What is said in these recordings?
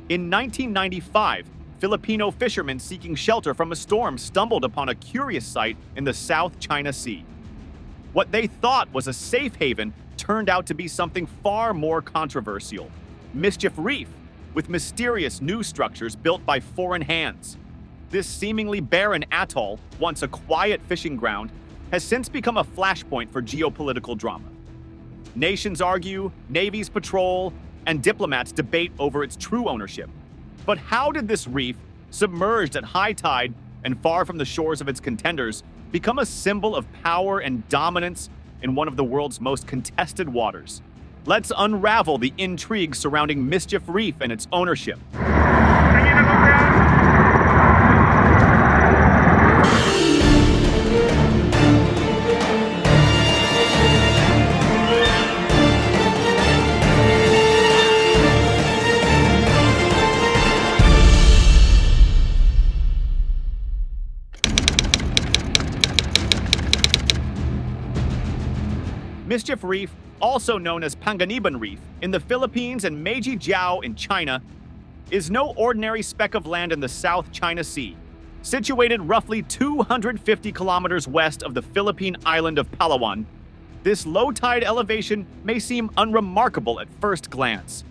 In 1995, Filipino fishermen seeking shelter from a storm stumbled upon a curious site in the South China Sea. What they thought was a safe haven turned out to be something far more controversial: Mischief Reef, with mysterious new structures built by foreign hands. This seemingly barren atoll, once a quiet fishing ground, has since become a flashpoint for geopolitical drama. Nations argue, navies patrol, and diplomats debate over its true ownership. But how did this reef, submerged at high tide and far from the shores of its contenders, become a symbol of power and dominance in one of the world's most contested waters? Let's unravel the intrigue surrounding Mischief Reef and its ownership. Mischief Reef, also known as Panganiban Reef in the Philippines and Meiji Jiao in China, is no ordinary speck of land in the South China Sea. Situated roughly 250 kilometers west of the Philippine island of Palawan, this low-tide elevation may seem unremarkable at first glance.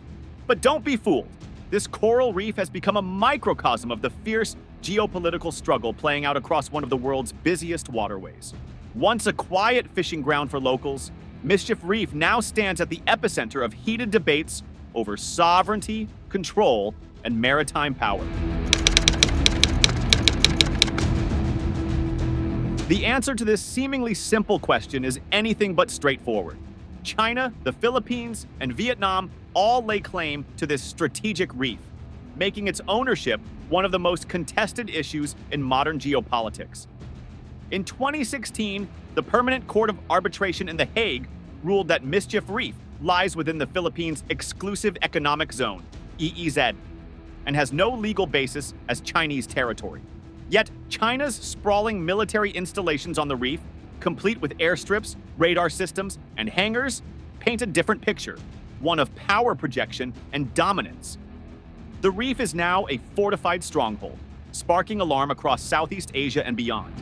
But don't be fooled. This coral reef has become a microcosm of the fierce geopolitical struggle playing out across one of the world's busiest waterways. Once a quiet fishing ground for locals, Mischief Reef now stands at the epicenter of heated debates over sovereignty, control, and maritime power. The answer to this seemingly simple question is anything but straightforward. China, the Philippines, and Vietnam all lay claim to this strategic reef, making its ownership one of the most contested issues in modern geopolitics. In 2016, the Permanent Court of Arbitration in The Hague ruled that Mischief Reef lies within the Philippines' Exclusive Economic Zone, EEZ, and has no legal basis as Chinese territory. Yet, China's sprawling military installations on the reef, complete with airstrips, radar systems, and hangars, paint a different picture, one of power projection and dominance. The reef is now a fortified stronghold, sparking alarm across Southeast Asia and beyond.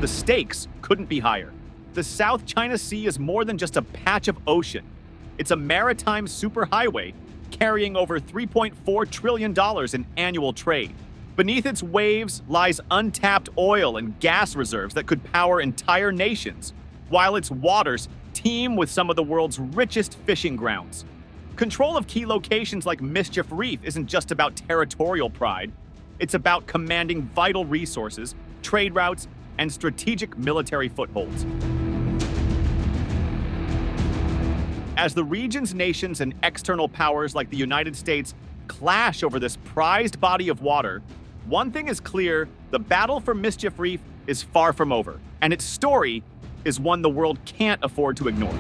The stakes couldn't be higher. The South China Sea is more than just a patch of ocean. It's a maritime superhighway carrying over $3.4 trillion in annual trade. Beneath its waves lies untapped oil and gas reserves that could power entire nations, while its waters teem with some of the world's richest fishing grounds. Control of key locations like Mischief Reef isn't just about territorial pride. It's about commanding vital resources, trade routes, and strategic military footholds. As the region's nations and external powers like the United States clash over this prized body of water, one thing is clear: the battle for Mischief Reef is far from over, and its story is one the world can't afford to ignore.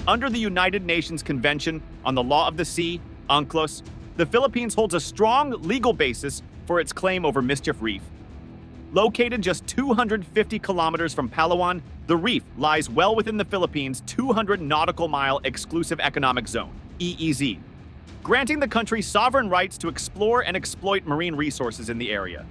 Under the United Nations Convention on the Law of the Sea, UNCLOS, the Philippines holds a strong legal basis for its claim over Mischief Reef. Located just 250 kilometers from Palawan, the reef lies well within the Philippines' 200 nautical mile exclusive economic zone, EEZ, granting the country sovereign rights to explore and exploit marine resources in the area.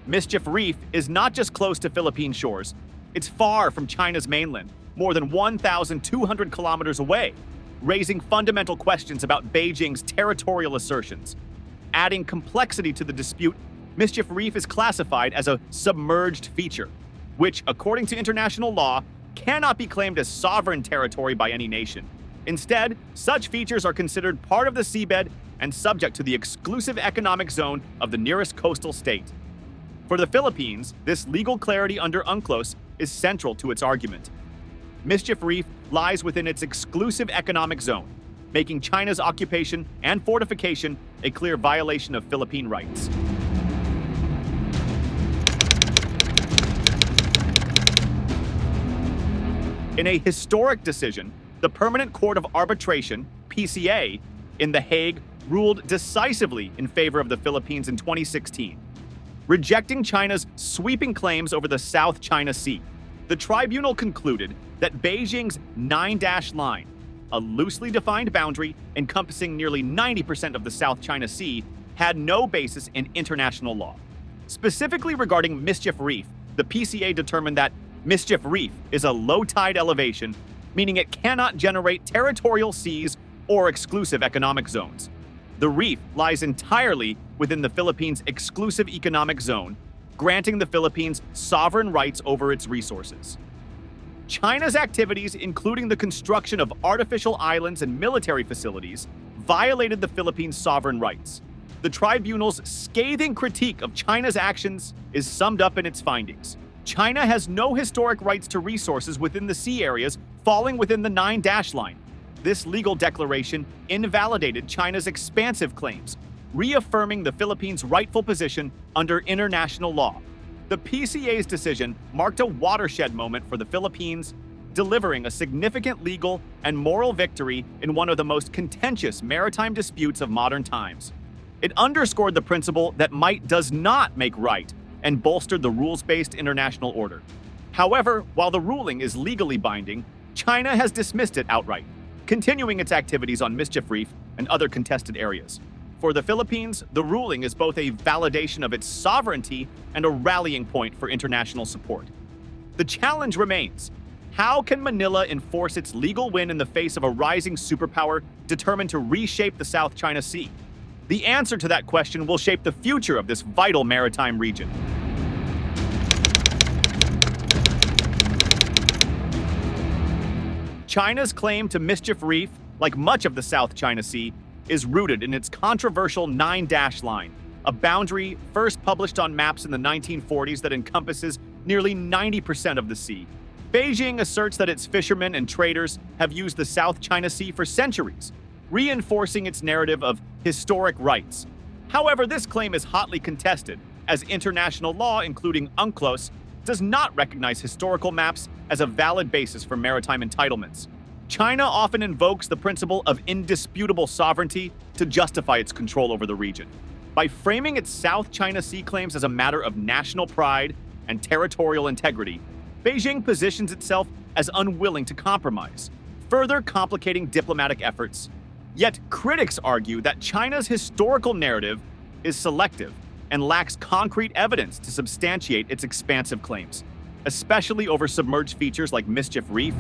Mischief Reef is not just close to Philippine shores, it's far from China's mainland, more than 1,200 kilometers away, raising fundamental questions about Beijing's territorial assertions. Adding complexity to the dispute, Mischief Reef is classified as a submerged feature, which, according to international law, cannot be claimed as sovereign territory by any nation. Instead, such features are considered part of the seabed and subject to the exclusive economic zone of the nearest coastal state. For the Philippines, this legal clarity under UNCLOS is central to its argument. Mischief Reef lies within its exclusive economic zone, making China's occupation and fortification a clear violation of Philippine rights. In a historic decision, the Permanent Court of Arbitration, PCA, in The Hague ruled decisively in favor of the Philippines in 2016, rejecting China's sweeping claims over the South China Sea. The tribunal concluded that Beijing's 9-line, a loosely defined boundary encompassing nearly 90% of the South China Sea, had no basis in international law. Specifically regarding Mischief Reef, the PCA determined that Mischief Reef is a low-tide elevation, meaning it cannot generate territorial seas or exclusive economic zones. The reef lies entirely within the Philippines' exclusive economic zone, granting the Philippines sovereign rights over its resources. China's activities, including the construction of artificial islands and military facilities, violated the Philippines' sovereign rights. The tribunal's scathing critique of China's actions is summed up in its findings. China has no historic rights to resources within the sea areas falling within the 9-line. This legal declaration invalidated China's expansive claims, reaffirming the Philippines' rightful position under international law. The PCA's decision marked a watershed moment for the Philippines, delivering a significant legal and moral victory in one of the most contentious maritime disputes of modern times. It underscored the principle that might does not make right and bolstered the rules-based international order. However, while the ruling is legally binding, China has dismissed it outright, continuing its activities on Mischief Reef and other contested areas. For the Philippines, the ruling is both a validation of its sovereignty and a rallying point for international support. The challenge remains: how can Manila enforce its legal win in the face of a rising superpower determined to reshape the South China Sea? The answer to that question will shape the future of this vital maritime region. China's claim to Mischief Reef, like much of the South China Sea, is rooted in its controversial 9-line, a boundary first published on maps in the 1940s that encompasses nearly 90% of the sea. Beijing asserts that its fishermen and traders have used the South China Sea for centuries, reinforcing its narrative of historic rights. However, this claim is hotly contested, as international law, including UNCLOS, does not recognize historical maps as a valid basis for maritime entitlements. China often invokes the principle of indisputable sovereignty to justify its control over the region. By framing its South China Sea claims as a matter of national pride and territorial integrity, Beijing positions itself as unwilling to compromise, further complicating diplomatic efforts. Yet critics argue that China's historical narrative is selective and lacks concrete evidence to substantiate its expansive claims, especially over submerged features like Mischief Reef.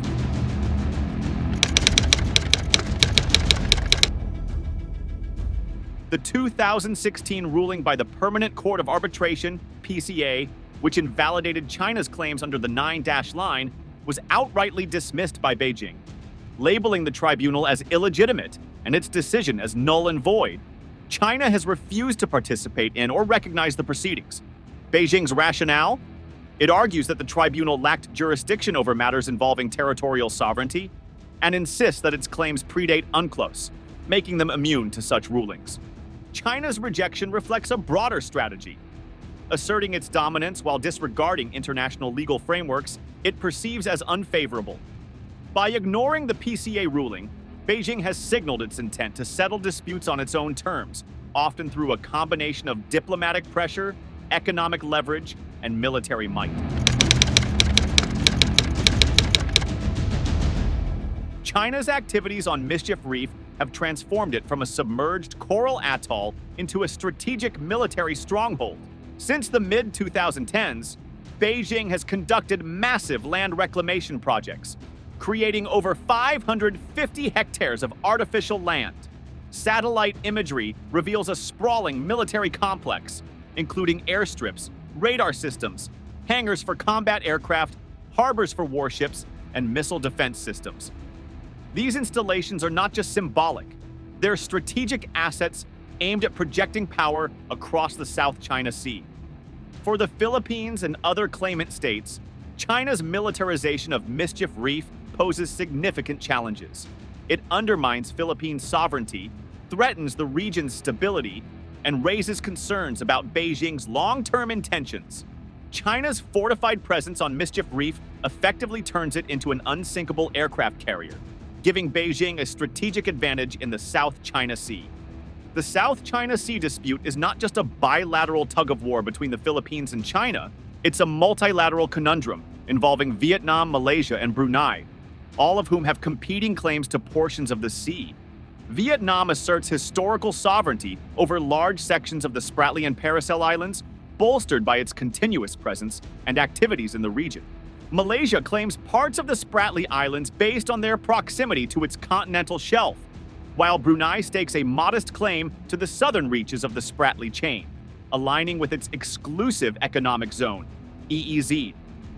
The 2016 ruling by the Permanent Court of Arbitration, PCA, which invalidated China's claims under the 9-line, was outrightly dismissed by Beijing, labeling the tribunal as illegitimate and its decision as null and void. China has refused to participate in or recognize the proceedings. Beijing's rationale? It argues that the tribunal lacked jurisdiction over matters involving territorial sovereignty and insists that its claims predate UNCLOS, making them immune to such rulings. China's rejection reflects a broader strategy. Asserting its dominance while disregarding international legal frameworks it perceives as unfavorable. By ignoring the PCA ruling, Beijing has signaled its intent to settle disputes on its own terms, often through a combination of diplomatic pressure, economic leverage, and military might. China's activities on Mischief Reef have transformed it from a submerged coral atoll into a strategic military stronghold. Since the mid-2010s, Beijing has conducted massive land reclamation projects, creating over 550 hectares of artificial land. Satellite imagery reveals a sprawling military complex, including airstrips, radar systems, hangars for combat aircraft, harbors for warships, and missile defense systems. These installations are not just symbolic, they're strategic assets aimed at projecting power across the South China Sea. For the Philippines and other claimant states, China's militarization of Mischief Reef poses significant challenges. It undermines Philippine sovereignty, threatens the region's stability, and raises concerns about Beijing's long-term intentions. China's fortified presence on Mischief Reef effectively turns it into an unsinkable aircraft carrier, giving Beijing a strategic advantage in the South China Sea. The South China Sea dispute is not just a bilateral tug-of-war between the Philippines and China, it's a multilateral conundrum involving Vietnam, Malaysia, and Brunei, all of whom have competing claims to portions of the sea. Vietnam asserts historical sovereignty over large sections of the Spratly and Paracel Islands, bolstered by its continuous presence and activities in the region. Malaysia claims parts of the Spratly Islands based on their proximity to its continental shelf, while Brunei stakes a modest claim to the southern reaches of the Spratly chain, aligning with its exclusive economic zone, EEZ.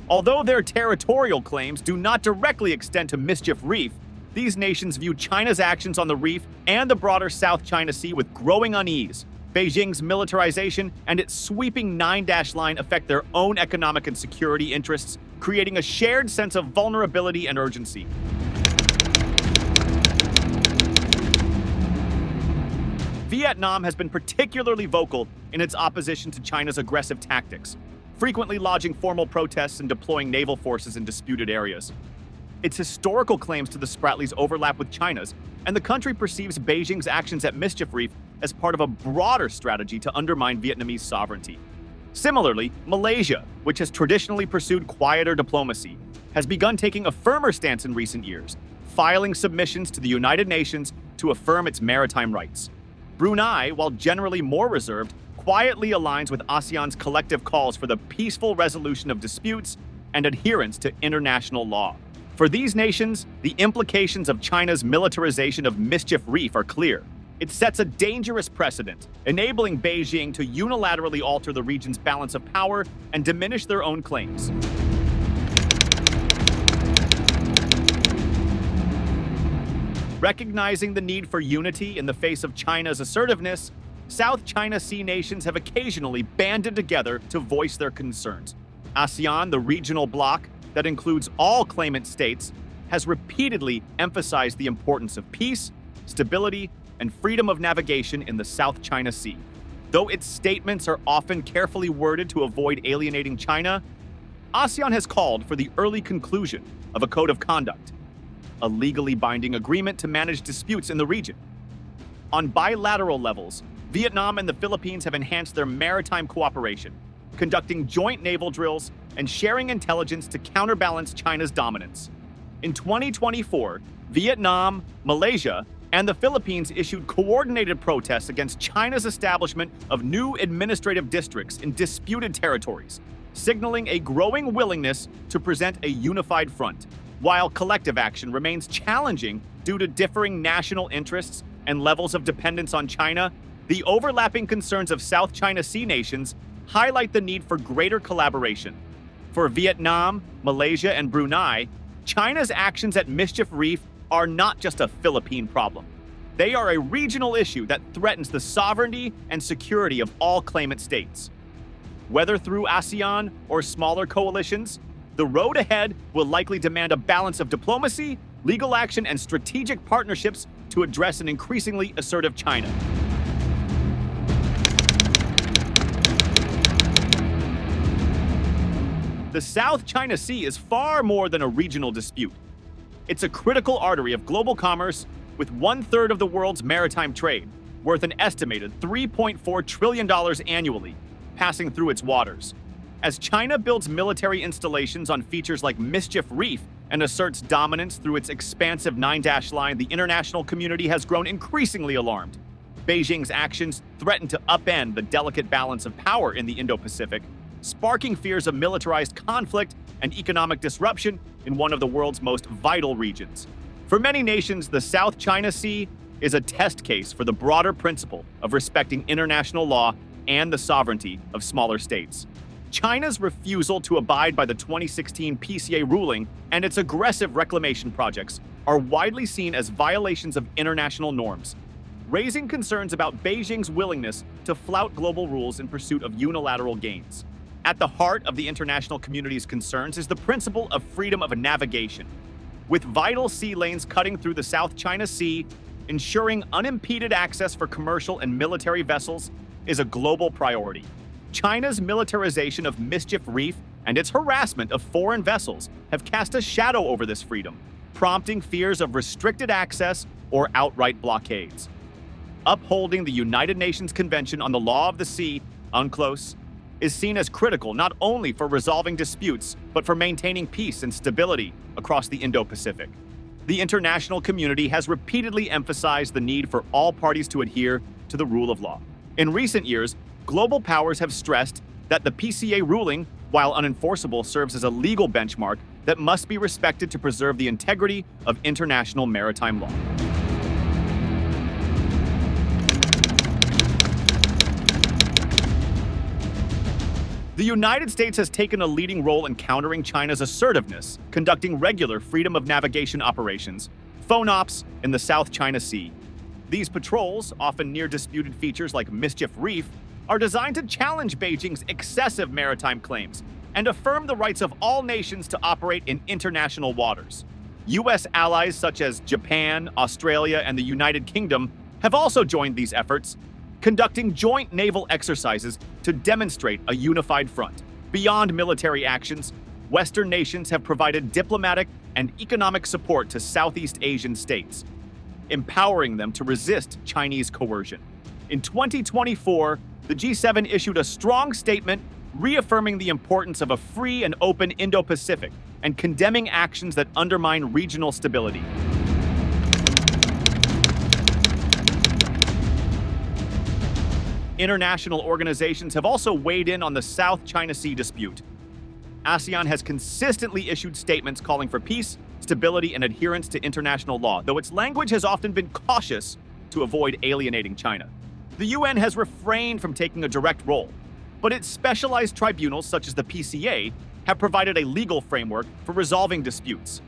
Although their territorial claims do not directly extend to Mischief Reef, these nations view China's actions on the reef and the broader South China Sea with growing unease. Beijing's militarization and its sweeping nine-dash line affect their own economic and security interests, creating a shared sense of vulnerability and urgency. Vietnam has been particularly vocal in its opposition to China's aggressive tactics, frequently lodging formal protests and deploying naval forces in disputed areas. Its historical claims to the Spratlys overlap with China's, and the country perceives Beijing's actions at Mischief Reef as part of a broader strategy to undermine Vietnamese sovereignty. Similarly, Malaysia, which has traditionally pursued quieter diplomacy, has begun taking a firmer stance in recent years, filing submissions to the United Nations to affirm its maritime rights. Brunei, while generally more reserved, quietly aligns with ASEAN's collective calls for the peaceful resolution of disputes and adherence to international law. For these nations, the implications of China's militarization of Mischief Reef are clear. It sets a dangerous precedent, enabling Beijing to unilaterally alter the region's balance of power and diminish their own claims. Recognizing the need for unity in the face of China's assertiveness, South China Sea nations have occasionally banded together to voice their concerns. ASEAN, the regional bloc that includes all claimant states, has repeatedly emphasized the importance of peace, stability, and freedom of navigation in the South China Sea. Though its statements are often carefully worded to avoid alienating China, ASEAN has called for the early conclusion of a code of conduct, a legally binding agreement to manage disputes in the region. On bilateral levels, Vietnam and the Philippines have enhanced their maritime cooperation, conducting joint naval drills and sharing intelligence to counterbalance China's dominance. In 2024, Vietnam, Malaysia, and the Philippines issued coordinated protests against China's establishment of new administrative districts in disputed territories, signaling a growing willingness to present a unified front. While collective action remains challenging due to differing national interests and levels of dependence on China, the overlapping concerns of South China Sea nations highlight the need for greater collaboration. For Vietnam, Malaysia, and Brunei, China's actions at Mischief Reef are not just a Philippine problem. They are a regional issue that threatens the sovereignty and security of all claimant states. Whether through ASEAN or smaller coalitions, the road ahead will likely demand a balance of diplomacy, legal action, and strategic partnerships to address an increasingly assertive China. The South China Sea is far more than a regional dispute. It's a critical artery of global commerce with 1/3 of the world's maritime trade, worth an estimated $3.4 trillion annually, passing through its waters. As China builds military installations on features like Mischief Reef and asserts dominance through its expansive nine-dash line, the international community has grown increasingly alarmed. Beijing's actions threaten to upend the delicate balance of power in the Indo-Pacific, sparking fears of militarized conflict and economic disruption in one of the world's most vital regions. For many nations, the South China Sea is a test case for the broader principle of respecting international law and the sovereignty of smaller states. China's refusal to abide by the 2016 PCA ruling and its aggressive reclamation projects are widely seen as violations of international norms, raising concerns about Beijing's willingness to flout global rules in pursuit of unilateral gains. At the heart of the international community's concerns is the principle of freedom of navigation. With vital sea lanes cutting through the South China Sea, ensuring unimpeded access for commercial and military vessels is a global priority. China's militarization of Mischief Reef and its harassment of foreign vessels have cast a shadow over this freedom, prompting fears of restricted access or outright blockades. Upholding the United Nations Convention on the Law of the Sea, UNCLOS, is seen as critical not only for resolving disputes, but for maintaining peace and stability across the Indo-Pacific. The international community has repeatedly emphasized the need for all parties to adhere to the rule of law. In recent years, global powers have stressed that the PCA ruling, while unenforceable, serves as a legal benchmark that must be respected to preserve the integrity of international maritime law. The United States has taken a leading role in countering China's assertiveness, conducting regular freedom of navigation operations, FONOPs, in the South China Sea. These patrols, often near disputed features like Mischief Reef, are designed to challenge Beijing's excessive maritime claims and affirm the rights of all nations to operate in international waters. U.S. allies such as Japan, Australia, and the United Kingdom have also joined these efforts, conducting joint naval exercises to demonstrate a unified front. Beyond military actions, Western nations have provided diplomatic and economic support to Southeast Asian states, empowering them to resist Chinese coercion. In 2024, the G7 issued a strong statement reaffirming the importance of a free and open Indo-Pacific and condemning actions that undermine regional stability. International organizations have also weighed in on the South China Sea dispute. ASEAN has consistently issued statements calling for peace, stability, and adherence to international law, though its language has often been cautious to avoid alienating China. The UN has refrained from taking a direct role, but its specialized tribunals, such as the PCA, have provided a legal framework for resolving disputes.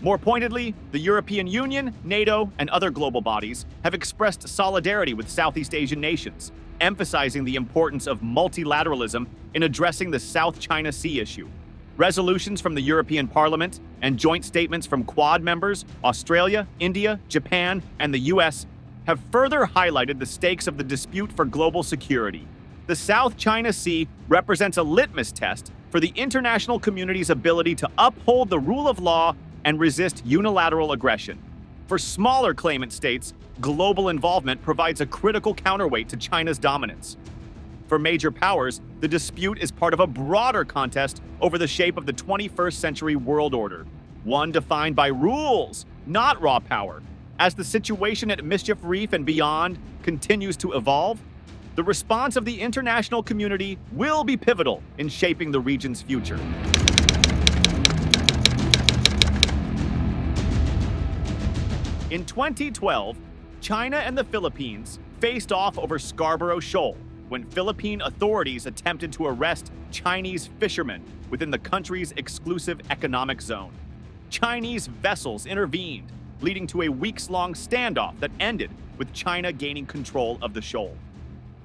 More pointedly, the European Union, NATO, and other global bodies have expressed solidarity with Southeast Asian nations, emphasizing the importance of multilateralism in addressing the South China Sea issue. Resolutions from the European Parliament and joint statements from Quad members, Australia, India, Japan, and the US, have further highlighted the stakes of the dispute for global security. The South China Sea represents a litmus test for the international community's ability to uphold the rule of law and resist unilateral aggression. For smaller claimant states, global involvement provides a critical counterweight to China's dominance. For major powers, the dispute is part of a broader contest over the shape of the 21st century world order, one defined by rules, not raw power. As the situation at Mischief Reef and beyond continues to evolve, the response of the international community will be pivotal in shaping the region's future. In 2012, China and the Philippines faced off over Scarborough Shoal when Philippine authorities attempted to arrest Chinese fishermen within the country's exclusive economic zone. Chinese vessels intervened, leading to a weeks-long standoff that ended with China gaining control of the shoal.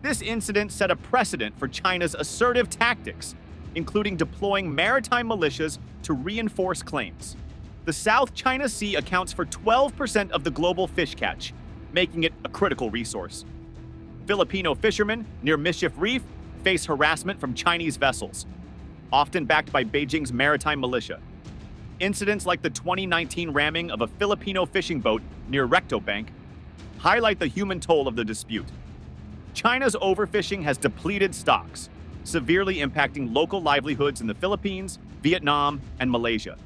This incident set a precedent for China's assertive tactics, including deploying maritime militias to reinforce claims. The South China Sea accounts for 12% of the global fish catch, making it a critical resource. Filipino fishermen near Mischief Reef face harassment from Chinese vessels, often backed by Beijing's maritime militia. Incidents like the 2019 ramming of a Filipino fishing boat near Recto Bank highlight the human toll of the dispute. China's overfishing has depleted stocks, severely impacting local livelihoods in the Philippines, Vietnam, and Malaysia.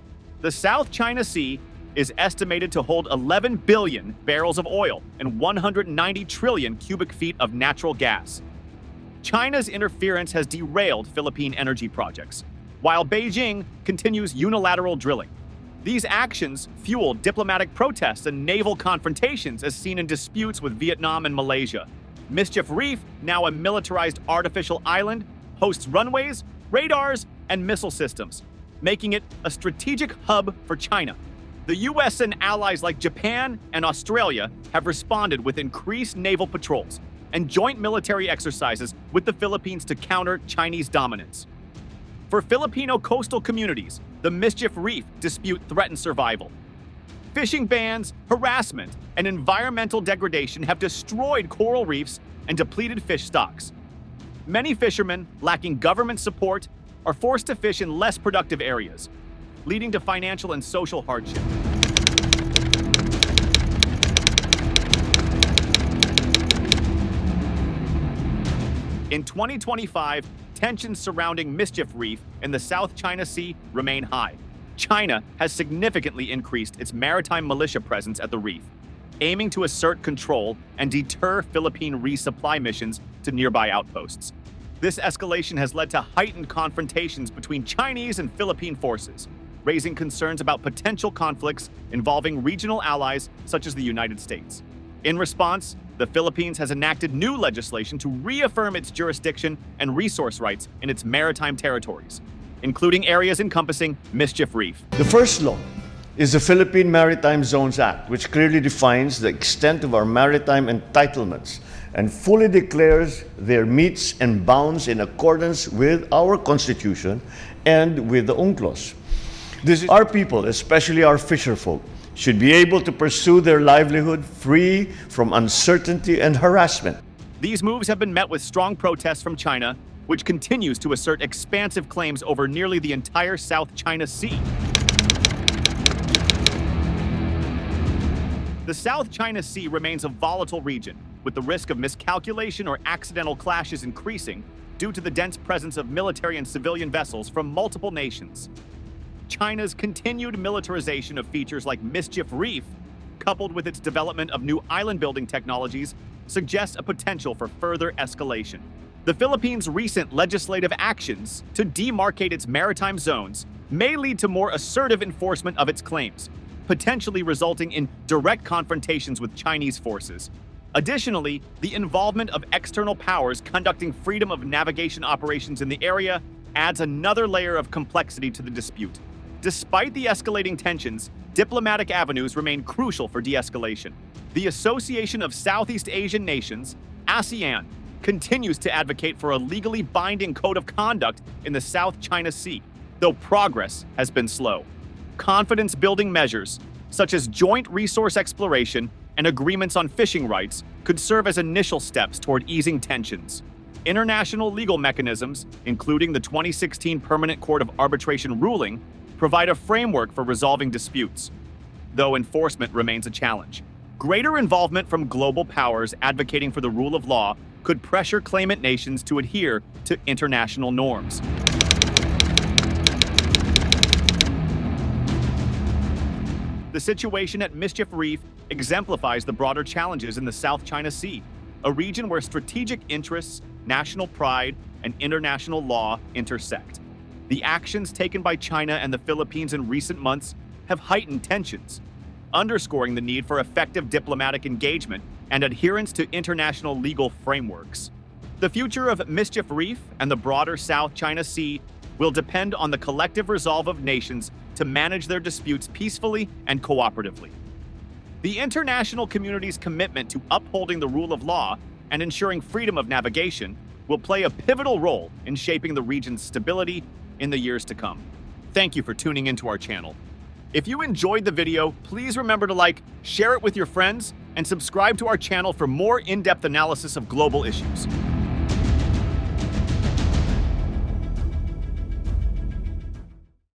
The South China Sea is estimated to hold 11 billion barrels of oil and 190 trillion cubic feet of natural gas. China's interference has derailed Philippine energy projects, while Beijing continues unilateral drilling. These actions fuel diplomatic protests and naval confrontations as seen in disputes with Vietnam and Malaysia. Mischief Reef, now a militarized artificial island, hosts runways, radars, and missile systems, making it a strategic hub for China. The US and allies like Japan and Australia have responded with increased naval patrols and joint military exercises with the Philippines to counter Chinese dominance. For Filipino coastal communities, the Mischief Reef dispute threatens survival. Fishing bans, harassment, and environmental degradation have destroyed coral reefs and depleted fish stocks. Many fishermen, lacking government support, are forced to fish in less productive areas, leading to financial and social hardship. In 2025, tensions surrounding Mischief Reef in the South China Sea remain high. China has significantly increased its maritime militia presence at the reef, aiming to assert control and deter Philippine resupply missions to nearby outposts. This escalation has led to heightened confrontations between Chinese and Philippine forces, raising concerns about potential conflicts involving regional allies such as the United States. In response, the Philippines has enacted new legislation to reaffirm its jurisdiction and resource rights in its maritime territories, including areas encompassing Mischief Reef. The first law is the Philippine Maritime Zones Act, which clearly defines the extent of our maritime entitlements and fully declares their metes and bounds in accordance with our Constitution and with the UNCLOS. Our people, especially our fisherfolk, should be able to pursue their livelihood free from uncertainty and harassment. These moves have been met with strong protests from China, which continues to assert expansive claims over nearly the entire South China Sea. The South China Sea remains a volatile region, with the risk of miscalculation or accidental clashes increasing due to the dense presence of military and civilian vessels from multiple nations. China's continued militarization of features like Mischief Reef, coupled with its development of new island-building technologies, suggests a potential for further escalation. The Philippines' recent legislative actions to demarcate its maritime zones may lead to more assertive enforcement of its claims, potentially resulting in direct confrontations with Chinese forces. Additionally, the involvement of external powers conducting freedom of navigation operations in the area adds another layer of complexity to the dispute. Despite the escalating tensions, diplomatic avenues remain crucial for de-escalation. The Association of Southeast Asian Nations, ASEAN, continues to advocate for a legally binding code of conduct in the South China Sea, though progress has been slow. Confidence-building measures, such as joint resource exploration and agreements on fishing rights, could serve as initial steps toward easing tensions. International legal mechanisms, including the 2016 Permanent Court of Arbitration ruling, provide a framework for resolving disputes, though enforcement remains a challenge. Greater involvement from global powers advocating for the rule of law could pressure claimant nations to adhere to international norms. The situation at Mischief Reef exemplifies the broader challenges in the South China Sea, a region where strategic interests, national pride, and international law intersect. The actions taken by China and the Philippines in recent months have heightened tensions, underscoring the need for effective diplomatic engagement and adherence to international legal frameworks. The future of Mischief Reef and the broader South China Sea will depend on the collective resolve of nations to manage their disputes peacefully and cooperatively. The international community's commitment to upholding the rule of law and ensuring freedom of navigation will play a pivotal role in shaping the region's stability in the years to come. Thank you for tuning into our channel. If you enjoyed the video, please remember to like, share it with your friends, and subscribe to our channel for more in-depth analysis of global issues.